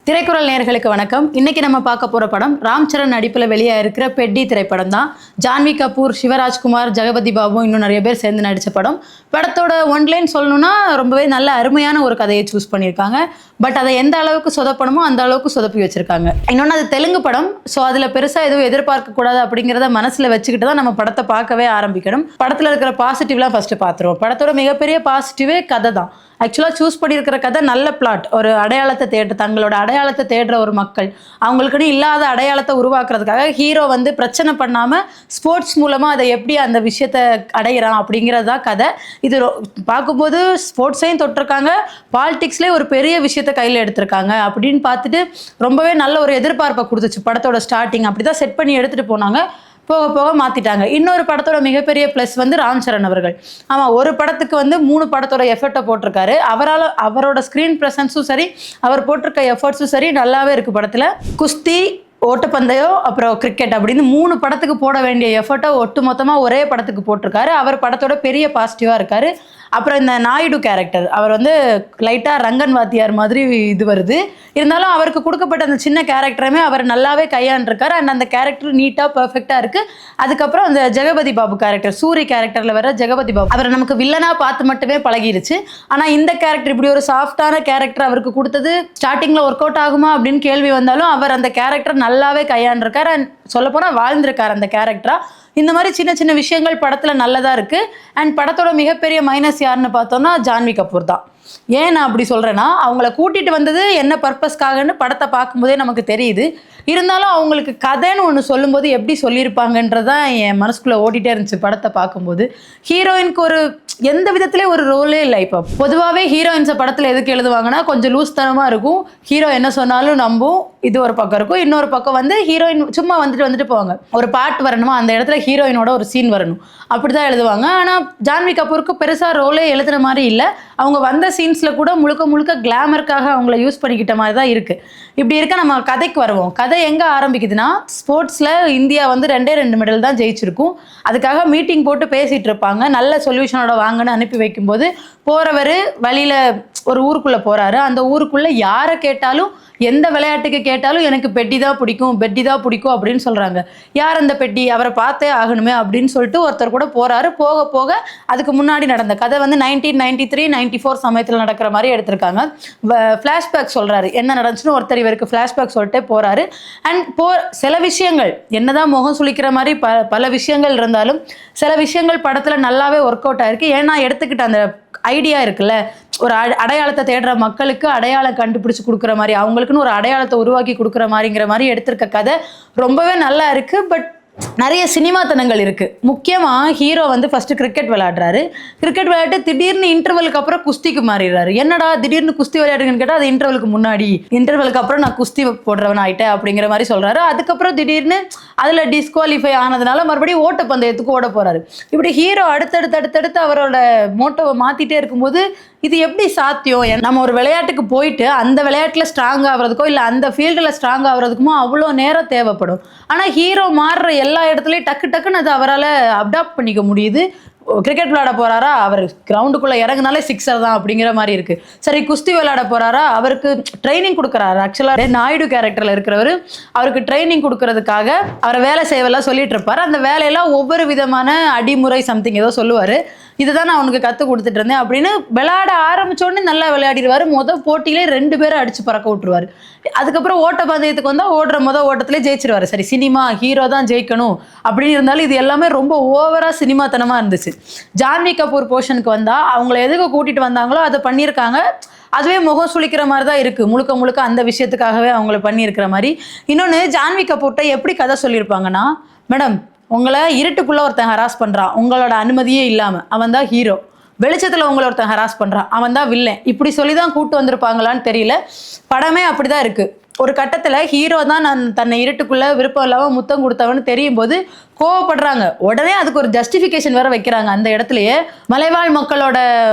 திரைக்குறள் நேயர்களுக்கு வணக்கம். இன்னைக்கு நம்ம பார்க்க போற படம் ராம் சரண் நடிப்புல வெளியா இருக்கிற பெட்டி திரைப்படம் தான். ஜான்வி கபூர், சிவராஜ்குமார், ஜெகபதி பாபு இன்னும் நிறைய பேர் சேர்ந்து நடிச்ச படம். படத்தோட ஒன்லைன் சொல்லணும்னா ரொம்பவே நல்ல அருமையான ஒரு கதையை சூஸ் பண்ணியிருக்காங்க. பட் அதை எந்த அளவுக்கு சொதப்பணுமோ அந்த அளவுக்கு சொதப்பி வச்சிருக்காங்க. இன்னொன்று அது தெலுங்கு படம். ஸோ அதில் பெருசாக எதுவும் எதிர்பார்க்க கூடாது அப்படிங்கிறத மனசில் வச்சுக்கிட்டு தான் நம்ம படத்தை பார்க்கவே ஆரம்பிக்கணும். படத்தில் இருக்கிற பாசிட்டிவ்லாம் ஃபர்ஸ்ட் பார்த்துருவோம். படத்தோட மிகப்பெரிய பாசிட்டிவே கதை தான். ஆக்சுவலாக சூஸ் பண்ணியிருக்கிற கதை நல்ல பிளாட். ஒரு அடையாளத்தை தங்களோட அடையாளத்தை தேடுற ஒரு மக்கள் அவங்களுக்குன்னு இல்லாத அடையாளத்தை உருவாக்குறதுக்காக ஹீரோ வந்து பிரச்சனை பண்ணாமல் ஸ்போர்ட்ஸ் மூலமாக அதை எப்படி அந்த விஷயத்தை அடையிறான் அப்படிங்கிறது தான் கதை. இது பார்க்கும்போது ஸ்போர்ட்ஸையும் தொட்டிருக்காங்க, பாலிடிக்ஸ்லேயே ஒரு பெரிய விஷயத்தை கையில் எடுத்திருக்காங்க அப்படின்னு பார்த்துட்டு ரொம்பவே நல்ல ஒரு எதிர்பார்ப்பை கொடுத்துச்சு. படத்தோட ஸ்டார்டிங் அப்படி தான் செட் பண்ணி எடுத்துகிட்டு போனாங்க. போக போக மாற்றிட்டாங்க. இன்னொரு படத்தோட மிகப்பெரிய ப்ளஸ் வந்து ராம் சரண் அவர்கள். ஆமாம், ஒரு படத்துக்கு வந்து 3 படத்தோட எஃபர்ட்டை போட்டிருக்காரு. அவரோட ஸ்க்ரீன் ப்ரெசன்ஸும் சரி, அவர் போட்டிருக்க எஃபர்ட்ஸும் சரி நல்லாவே இருக்குது. படத்தில் குஸ்தி, ஓட்டப்பந்தயம், அப்புறம் கிரிக்கெட் அப்படின்னு 3 படத்துக்கு போட வேண்டிய எஃபர்ட்டை ஒட்டு மொத்தமாக ஒரே படத்துக்கு போட்டிருக்காரு. அவர் படத்தோட பெரிய பாசிட்டிவாக இருக்கார். அப்புறம் இந்த நாயுடு கேரக்டர், அவர் வந்து லைட்டாக ரங்கன் வாத்தியார் மாதிரி இது வருது. இருந்தாலும் அவருக்கு கொடுக்கப்பட்ட அந்த சின்ன கேரக்டருமே அவர் நல்லாவே கையாண்டிருக்காரு. அண்ட் அந்த கேரக்டர் நீட்டாக பர்ஃபெக்டாக இருக்குது. அதுக்கப்புறம் அந்த ஜெகபதி பாபு கேரக்டர், சூரி கேரக்டரில் வர ஜெகபதி பாபு, அவரை நமக்கு வில்லனாக பார்த்து மட்டுமே பழகிருச்சு. ஆனால் இந்த கேரக்டர் இப்படி ஒரு சாஃப்டான கேரக்டர் அவருக்கு கொடுத்தது ஸ்டார்டிங்கில் ஒர்க் அவுட் ஆகுமா அப்படின்னு கேள்வி வந்தாலும் அவர் அந்த கேரக்டர் நல்லாவே கையாண்டிருக்காரு. அண்ட் சொல்லப்போனால் வாழ்ந்திருக்கார் அந்த கேரக்டரா. இந்த மாதிரி சின்ன சின்ன விஷயங்கள் படத்தில் நல்லதாக இருக்குது. அண்ட் படத்தோட மிகப்பெரிய மைனஸ் யாருன்னு பார்த்தோம்னா ஜான்வி கபூர் தான். ஏன் நான் அப்படி சொல்கிறேன்னா, அவங்கள கூட்டிகிட்டு வந்தது என்ன பர்பஸ்க்காகன்னு படத்தை பார்க்கும்போதே நமக்கு தெரியுது. இருந்தாலும் அவங்களுக்கு கதைன்னு ஒன்று சொல்லும்போது எப்படி சொல்லியிருப்பாங்கன்றதான் என் மனசுக்குள்ளே ஓட்டிகிட்டே இருந்துச்சு படத்தை பார்க்கும்போது. ஹீரோயினுக்கு ஒரு எந்த விதத்திலே ஒரு ரோலே இல்லை. இப்போ பொதுவாகவே ஹீரோயின்ஸை படத்தில் எதுக்கு எழுதுவாங்கன்னா கொஞ்சம் லூஸ்தனமாக இருக்கும், ஹீரோ என்ன சொன்னாலும் நம்பும், இது ஒரு பக்கம் இருக்கும். இன்னொரு பக்கம் வந்து ஹீரோயின் சும்மா வந்துட்டு போவாங்க. ஒரு பாட்டு வரணுமா, அந்த இடத்துல ஹீரோயினோட ஒரு சீன் வரணும், அப்படி தான் எழுதுவாங்க. ஆனால் ஜான்வி கபூருக்கு பெருசாக ரோலே எழுதுன மாதிரி இல்லை. அவங்க வந்த சீன்ஸில் கூட முழுக்க முழுக்க கிளாமருக்காக அவங்கள யூஸ் பண்ணிக்கிட்ட மாதிரி தான் இருக்குது. இப்படி இருக்க நம்ம கதைக்கு வருவோம். கதை எங்கே ஆரம்பிக்குதுன்னா, ஸ்போர்ட்ஸில் இந்தியா வந்து 2 மெடல் தான் ஜெயிச்சிருக்கும். அதுக்காக மீட்டிங் போட்டு பேசிகிட்டு இருப்பாங்க. நல்ல சொல்யூஷனோட வாங்கன்னு அனுப்பி வைக்கும்போது போகிறவர் வழியில் ஒரு ஊருக்குள்ளே போகிறாரு. அந்த ஊருக்குள்ளே யாரை கேட்டாலும், எந்த விளையாட்டுக்கு கேட்டாலும் எனக்கு பெட்டி தான் பிடிக்கும் அப்படின்னு சொல்கிறாங்க. யார் அந்த பெட்டி, அவரை பார்த்தே ஆகணுமே அப்படின்னு சொல்லிட்டு ஒருத்தர் கூட போகிறாரு. போக போக அதுக்கு முன்னாடி நடந்த கதை வந்து 1993-94 சமயத்தில் நடக்கிற மாதிரி எடுத்திருக்காங்க. ஃப்ளாஷ்பேக் சொல்கிறாரு, என்ன நடந்துச்சுன்னு ஒருத்தர் இவருக்கு ஃப்ளாஷ்பேக் சொல்லிட்டே போகிறாரு. அண்ட் சில விஷயங்கள் என்னதான் முகம் சுளிக்கிற மாதிரி பல விஷயங்கள் இருந்தாலும் சில விஷயங்கள் படத்தில் நல்லாவே ஒர்க் அவுட் ஆயிருக்கு. ஏன்னா எடுத்துக்கிட்ட அந்த ஐடியா இருக்குல்ல, ஒரு அடையாளத்தை தேடுற மக்களுக்கு அடையாளம் கண்டுபிடிச்சு கொடுக்குற மாதிரி, அவங்களுக்குன்னு ஒரு அடையாளத்தை உருவாக்கி கொடுக்குற மாதிரிங்கிற மாதிரி எடுத்திருக்க கதை ரொம்பவே நல்லா இருக்குது. பட் நிறைய சினிமாத்தனங்கள் இருக்குது. முக்கியமாக ஹீரோ வந்து ஃபஸ்ட்டு கிரிக்கெட் விளையாடுறாரு. கிரிக்கெட் விளையாட்டு திடீர்னு இன்டர்வலுக்கு அப்புறம் குஸ்திக்கு மாறிடுறாரு. என்னடா திடீர்னு குஸ்தி விளையாடுங்கன்னு கேட்டால் அது இன்டர்வலுக்கு அப்புறம் நான் குஸ்தி போடுறவன் ஆகிட்டேன் அப்படிங்கிற மாதிரி சொல்கிறாரு. அதுக்கப்புறம் திடீர்னு அதில் டிஸ்குவாலிஃபை ஆனதுனால மறுபடியும் ஓட்டப்பந்தயத்துக்கு ஓட போகிறாரு. இப்படி ஹீரோ அடுத்தடுத்து அவரோட மோட்டோவை மாற்றிட்டே இருக்கும்போது இது எப்படி சாத்தியம்? நம்ம ஒரு விளையாட்டுக்கு போயிட்டு அந்த விளையாட்டில் ஸ்ட்ராங் ஆகிறதுக்கோ இல்லை அந்த ஃபீல்டில் ஸ்ட்ராங் ஆகிறதுக்குமோ அவ்வளோ நேரம் தேவைப்படும். ஆனால் ஹீரோ மாறுற எல்லா இடத்துலையும் டக்குன்னு அது அவரால் அடாப்ட் பண்ணிக்க முடியுது. கிரிக்கெட் விளையாட போகிறாரா, அவர் கிரவுண்டுக்குள்ளே இறங்குனாலே 6 தான் அப்படிங்கிற மாதிரி இருக்குது. சரி, குஸ்தி விளையாட போகிறாரா, அவருக்கு ட்ரைனிங் கொடுக்குறாரு. ஆக்சுவலாக நாயுடு கேரக்டரில் இருக்கிறவர் அவருக்கு ட்ரைனிங் கொடுக்கறதுக்காக அவரை வேலை செய்வெல்லாம் சொல்லிட்டு இருப்பார். அந்த வேலையெல்லாம் ஒவ்வொரு விதமான அடிமுறை சம்திங் ஏதோ சொல்லுவார். இதுதான் நான் அவனுக்கு கற்றுக் கொடுத்துட்டு இருந்தேன் அப்படின்னு விளையாட ஆரம்பித்தோடனே நல்லா விளையாடிடுவார். போட்டியிலே 2 பேரை அடித்து பறக்க விட்டுருவார். அதுக்கப்புறம் ஓட்டப்பந்தயத்துக்கு வந்தால் ஓட்டத்திலே ஜெயிச்சிருவார். சரி, சினிமா ஹீரோ தான் ஜெயிக்கணும் அப்படின்னு இருந்தாலும் இது எல்லாமே ரொம்ப ஓவராக சினிமாத்தனமாக இருந்துச்சு. ஜான்வி கபூர் போர்ஷனுக்கு வந்தால் அவங்கள எதுக்கு கூட்டிகிட்டு வந்தாங்களோ அதை பண்ணியிருக்காங்க. அதுவே முகம் சுளிக்கிற மாதிரி தான் இருக்குது. முழுக்க அந்த விஷயத்துக்காகவே அவங்கள பண்ணியிருக்கிற மாதிரி. இன்னொன்று, ஜான்வி கபூர்கிட்ட எப்படி கதை சொல்லியிருப்பாங்கன்னா, மேடம் உங்களை இருட்டுக்குள்ளே ஒருத்தன் ஹராஸ் பண்ணுறான் உங்களோட அனுமதியே இல்லாமல், அவன் தான் ஹீரோ. வெளிச்சத்தில் உங்களை ஒருத்தன் ஹராஸ் பண்ணுறான், அவன் தான் வில்லன். இப்படி சொல்லி தான் கூப்பிட்டு வந்திருப்பாங்களான்னு தெரியல. படமே அப்படி தான் இருக்குது. ஒரு கட்டத்தில் ஹீரோ தான் தன்னை இருட்டுக்குள்ளே விருப்பம் இல்லாமல் முத்தம் கொடுத்தவன்னு தெரியும் போது கோவப்படுறாங்க. உடனே அதுக்கு ஒரு ஜஸ்டிஃபிகேஷன் வேற வைக்கிறாங்க. அந்த இடத்துலயே மலைவாழ் மக்களோட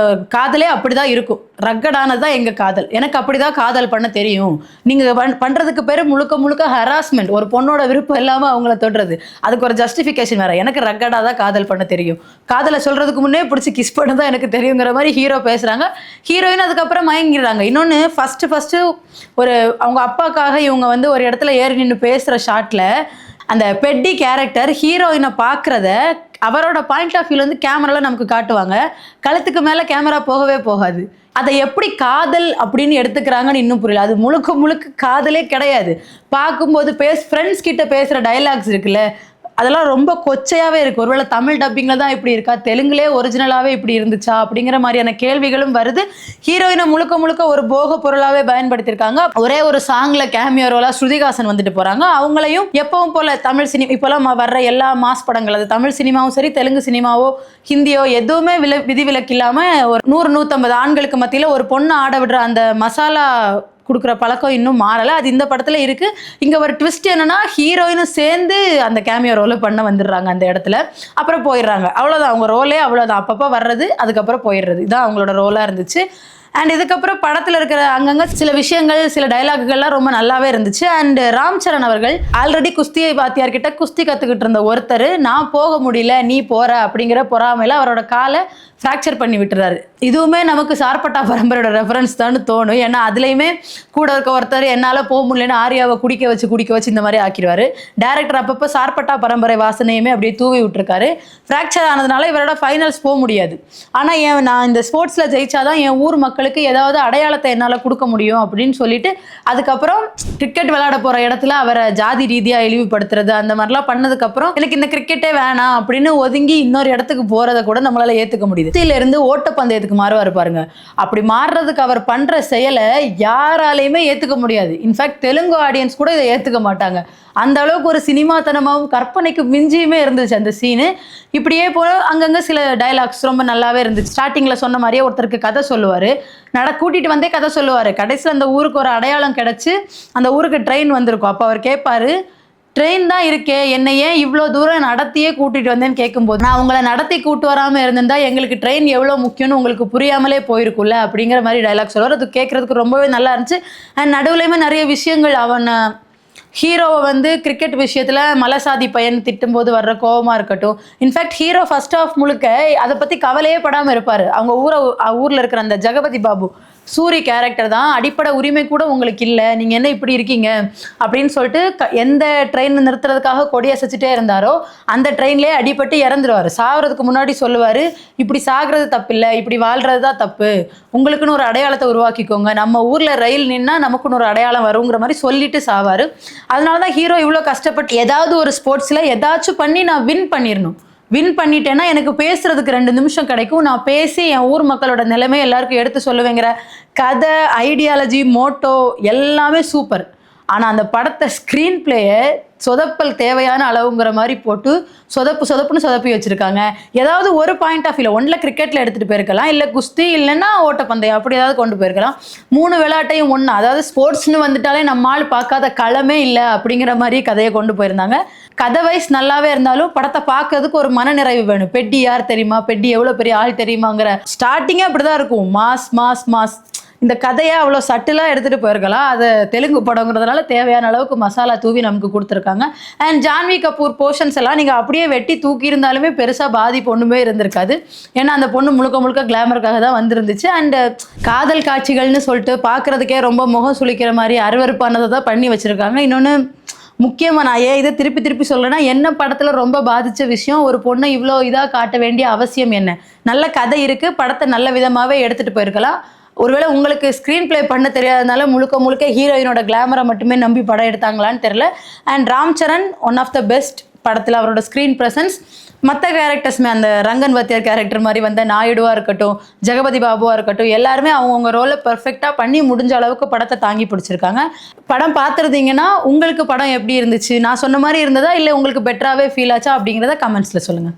காதலே அப்படிதான் இருக்கும். ரக்கடானது தான் எங்க காதல். எனக்கு அப்படிதான் காதல் பண்ண தெரியும். நீங்க பண்றதுக்கு பேரு முழுக்க முழுக்க ஹராஸ்மெண்ட். ஒரு பொண்ணோட விருப்பம் இல்லாம அவங்கள தொடுறது. அதுக்கு ஒரு ஜஸ்டிஃபிகேஷன் வேற. எனக்கு ரக்கடா தான் காதல் பண்ண தெரியும். காதலை சொல்றதுக்கு முன்னே பிடிச்சி கிஸ் பண்ண தான் எனக்கு தெரியுங்கிற மாதிரி ஹீரோ பேசுறாங்க. ஹீரோயின் அதுக்கப்புறம் மயங்கிடுறாங்க. இன்னொன்னு ஃபர்ஸ்ட் ஒரு அவங்க அப்பாக்காக இவங்க வந்து ஒரு இடத்துல ஏறி நின்று பேசுற ஷாட்ல அந்த பெட்டி கேரக்டர் ஹீரோயினை பார்க்குறத அவரோட பாயிண்ட் ஆஃப் வியூல வந்து கேமரால நமக்கு காட்டுவாங்க. கழுத்துக்கு மேலே கேமரா போகவே போகாது. அதை எப்படி காதல் அப்படின்னு எடுத்துக்கிறாங்கன்னு இன்னும் புரியல. அது முழுக்க முழுக்க காதலே கிடையாது. பார்க்கும்போது ஃப்ரெண்ட்ஸ் கிட்ட பேசுகிற டைலாக்ஸ் இருக்குல்ல, அதெல்லாம் ரொம்ப கொச்சையாகவே இருக்குது. ஒருவேளை தமிழ் டப்பிங்கில் தான் இப்படி இருக்கா, தெலுங்குலே ஒரிஜினலாகவே இப்படி இருந்துச்சா அப்படிங்கிற மாதிரியான கேள்விகளும் வருது. ஹீரோயினை முழுக்க முழுக்க ஒரு போக பொருளாகவே பயன்படுத்தியிருக்காங்க. ஒரே ஒரு சாங்கில் கேமியோ ரோலாக ஸ்ருதிகாசன் வந்துட்டு போகிறாங்க. அவங்களையும் எப்பவும் போல் தமிழ் சினிமா இப்போலாம் வர்ற எல்லா மாஸ் படங்கள், அது தமிழ் சினிமாவும் சரி தெலுங்கு சினிமாவோ ஹிந்தியோ எதுவுமே விதிவிலக்கு இல்லாமல் ஒரு 100-150 ஆண்களுக்கு மத்தியில் ஒரு பொண்ணு ஆட விடுற அந்த மசாலா கொடுக்குற பழக்கம் இன்னும் மாறலை. அது இந்த படத்தில் இருக்குது. இங்கே ஒரு ட்விஸ்ட் என்னன்னா, ஹீரோயினும் சேர்ந்து அந்த கேமியோ ரோலை பண்ண வந்துடுறாங்க அந்த இடத்துல. அப்புறம் போயிடுறாங்க. அவ்வளோதான், அவங்க ரோலே அவ்வளோதான். அப்பப்போ வர்றது, அதுக்கப்புறம் போயிடுறது. இதுதான் அவங்களோட ரோலாக இருந்துச்சு. அண்ட் இதுக்கப்புறம் படத்தில் இருக்கிற அங்கங்கே சில விஷயங்கள், சில டைலாக்குகள்லாம் ரொம்ப நல்லாவே இருந்துச்சு. அண்ட் ராம் சரண் அவர்கள் ஆல்ரெடி குஸ்தியை வாத்தியார்கிட்ட குஸ்தி கற்றுக்கிட்டு இருந்த ஒருத்தர், நான் போக முடியல நீ போகிற அப்படிங்கிற பொறாமையில் அவரோட காலை ஃப்ராக்சர் பண்ணி விட்டுறாரு. இதுவுமே நமக்கு சார்பட்டா பரம்பரையோட ரெஃபரன்ஸ் தான் தோணும். ஏன்னா அதுலேயுமே கூட இருக்க ஒருத்தர் என்னால் போக முடியலன்னு ஆரியாவை குடிக்க வச்சு இந்த மாதிரி ஆக்கிடுவார். டேரக்டர் அப்பப்போ சார்பட்டா பரம்பரை வாசனையுமே அப்படியே தூவி விட்டுருக்காரு. ஃப்ராக்சர் ஆனதுனால இவரோட ஃபைனல்ஸ் போக முடியாது. ஆனால் நான் இந்த ஸ்போர்ட்ஸில் ஜெயிச்சாதான் என் ஊர் மக்களுக்கு ஏதாவது அடையாளத்தை என்னால் கொடுக்க முடியும் அப்படின்னு சொல்லிட்டு அதுக்கப்புறம் கிரிக்கெட் விளையாட போகிற இடத்துல அவரை ஜாதி ரீதியாக இழிவுபடுத்துறது அந்த மாதிரிலாம் பண்ணதுக்கப்புறம் எனக்கு இந்த கிரிக்கெட்டே வேணாம் அப்படின்னு ஒதுங்கி இன்னொரு இடத்துக்கு போகிறத கூட நம்மளால் ஏற்றுக்க முடியுது. இருந்து ஓட்டப்பந்தயத்துக்கு மாறுவார் பாருங்க. அப்படி மாறுறதுக்கு அவர் பண்ற செயலை யாராலையுமே ஏத்துக்க முடியாது. இன்ஃபேக்ட் தெலுங்கு ஆடியன்ஸ் கூட இதை ஏத்துக்க மாட்டாங்க. அந்த அளவுக்கு ஒரு சினிமாத்தனமாகவும் கற்பனைக்கு மிஞ்சியுமே இருந்துச்சு அந்த சீனு. இப்படியே போல அங்கங்க சில டைலாக்ஸ் ரொம்ப நல்லாவே இருந்துச்சு. ஸ்டார்டிங்ல சொன்ன மாதிரியே ஒருத்தருக்கு கதை சொல்லுவாரு, கூட்டிட்டு வந்தே கதை சொல்லுவாரு. கடைசியில் அந்த ஊருக்கு ஒரு அடையாளம் கிடைச்சு அந்த ஊருக்கு ட்ரெயின் வந்திருக்கும். அப்போ அவர் கேட்பாரு, ட்ரெயின் தான் இருக்கே, என்னை ஏன் இவ்வளோ தூரம் நடத்தியே கூட்டிகிட்டு வந்தேன்னு கேட்கும்போது, நான் உங்களை நடத்தி கூட்டு வராமல் இருந்திருந்தா எங்களுக்கு ட்ரெயின் எவ்வளோ முக்கியம்னு உங்களுக்கு புரியாமலே போயிருக்குல்ல அப்படிங்கிற மாதிரி டைலாக் சொல்லுவார். அது கேட்குறதுக்கு ரொம்பவே நல்லா இருந்துச்சு. அண்ட் நடுவுலையுமே நிறைய விஷயங்கள் ஹீரோவை வந்து கிரிக்கெட் விஷயத்தில் மலசாதி பையன் திட்டும்போது வர்ற கோபமாக இருக்கட்டும். இன்ஃபேக்ட் ஹீரோ ஃபர்ஸ்ட் ஆஃப் முழுக்க அதை பற்றி கவலையே படாமல் இருப்பார். அவங்க ஊரில் இருக்கிற அந்த ஜெகபதி பாபு சூரி கேரக்டர் தான், அடிப்படை உரிமை கூட உங்களுக்கு இல்லை, நீங்கள் என்ன இப்படி இருக்கீங்க அப்படின்னு சொல்லிட்டு எந்த ட்ரெயின் நிறுத்துறதுக்காக கொடி அசைச்சிட்டே இருந்தாரோ அந்த ட்ரெயின்லேயே அடிபட்டு இறந்துருவார். சாகிறதுக்கு முன்னாடி சொல்லுவார், இப்படி சாகிறது தப்பு இல்லை, இப்படி வாழ்கிறது தான் தப்பு, உங்களுக்குன்னு ஒரு அடையாளத்தை உருவாக்கிக்கோங்க, நம்ம ஊரில் ரயில் நின்னா நமக்குன்னு ஒரு அடையாளம் வருங்கிற மாதிரி சொல்லிட்டு சாவார். அதனால தான் ஹீரோ இவ்வளோ கஷ்டப்பட்டு ஏதாவது ஒரு ஸ்போர்ட்ஸில் ஏதாச்சும் பண்ணி நான் வின் பண்ணிட்டேன்னா எனக்கு பேசுறதுக்கு 2 நிமிஷம் கிடைக்கும், நான் பேசி என் ஊர் மக்களோட நிலைமை எல்லாருக்கும் எடுத்து சொல்லுவேங்கிற கதை, ஐடியாலஜி, மோட்டோ எல்லாமே சூப்பர். ஆனால் அந்த படத்தை ஸ்க்ரீன் பிளேயை சொதப்பல் தேவையான அளவுங்கிற மாதிரி போட்டு சொதப்புன்னு சொதப்பி வச்சுருக்காங்க. ஏதாவது ஒரு பாயிண்ட் ஆஃப் வியூவில் ஒன்றில் கிரிக்கெட்டில் எடுத்துகிட்டு போயிருக்கலாம், இல்லை குஸ்தி, இல்லைன்னா ஓட்டப்பந்தயம், அப்படி ஏதாவது கொண்டு போயிருக்கலாம். 3 விளையாட்டையும் ஒன்று, அதாவது ஸ்போர்ட்ஸ்னு வந்துட்டாலே நம்மால் பார்க்காத களமே இல்லை அப்படிங்கிற மாதிரி கதையை கொண்டு போயிருந்தாங்க. கதை வைஸ் நல்லாவே இருந்தாலும் படத்தை பார்க்கறதுக்கு ஒரு மனநிறைவு வேணும். பெட்டி யார் தெரியுமா, பெட்டி எவ்வளோ பெரிய ஆள் தெரியுமாங்கிற ஸ்டார்டிங்கே அப்படி தான் இருக்கும். மாஸ் இந்த கதையை அவ்வளோ சட்டிலாக எடுத்துகிட்டு போயிருக்கலாம். அது தெலுங்கு படங்கிறதுனால தேவையான அளவுக்கு மசாலா தூவி நமக்கு கொடுத்துருக்காங்க. அண்ட் ஜான்வி கபூர் போர்ஷன்ஸ் எல்லாம் நீங்கள் அப்படியே வெட்டி தூக்கி இருந்தாலுமே பெருசாக பாதிப்பு ஒன்றுமே இருந்திருக்காது. ஏன்னா அந்த பொண்ணு முழுக்க கிளாமருக்காக தான் வந்துருந்துச்சு. அண்டு காதல் காட்சிகள்னு சொல்லிட்டு பார்க்குறதுக்கே ரொம்ப முகம் சுளிக்கிற மாதிரி அருவருப்பானதை தான் பண்ணி வச்சுருக்காங்க. இன்னொன்று முக்கியமாக நான் இதை திருப்பி சொல்கிறேன்னா, என்ன படத்தில் ரொம்ப பாதித்த விஷயம், ஒரு பொண்ணை இவ்வளோ இதாக காட்ட வேண்டிய அவசியம் என்ன? நல்ல கதை இருக்குது, படத்தை நல்ல விதமாகவே எடுத்துகிட்டு போயிருக்கலாம். ஒருவேளை உங்களுக்கு ஸ்க்ரீன் பிளே பண்ண தெரியாதனால முழுக்க ஹீரோயினோட கிளாமரை மட்டுமே நம்பி படம் எடுத்தாங்களான்னு தெரில. And Ram Charan one of the best படத்தில் அவரோட ஸ்க்ரீன் ப்ரெசன்ஸ். மற்ற கேரக்டர்ஸுமே அந்த ரங்கன் வாத்தியார் கேரக்டர் மாதிரி வந்த நாயுடுவாக இருக்கட்டும், ஜெகபதி பாபுவாக இருக்கட்டும், எல்லாருமே அவங்கவுங்க ரோலை பெர்ஃபெக்டாக பண்ணி முடிஞ்ச அளவுக்கு படத்தை தாங்கி பிடிச்சிருக்காங்க. படம் பார்த்துருந்தீங்கன்னா உங்களுக்கு படம் எப்படி இருந்துச்சு, நான் சொன்ன மாதிரி இருந்ததா இல்லை உங்களுக்கு பெட்டராகவே ஃபீல் ஆச்சா அப்படிங்கிறத கமெண்ட்ஸில் சொல்லுங்கள்.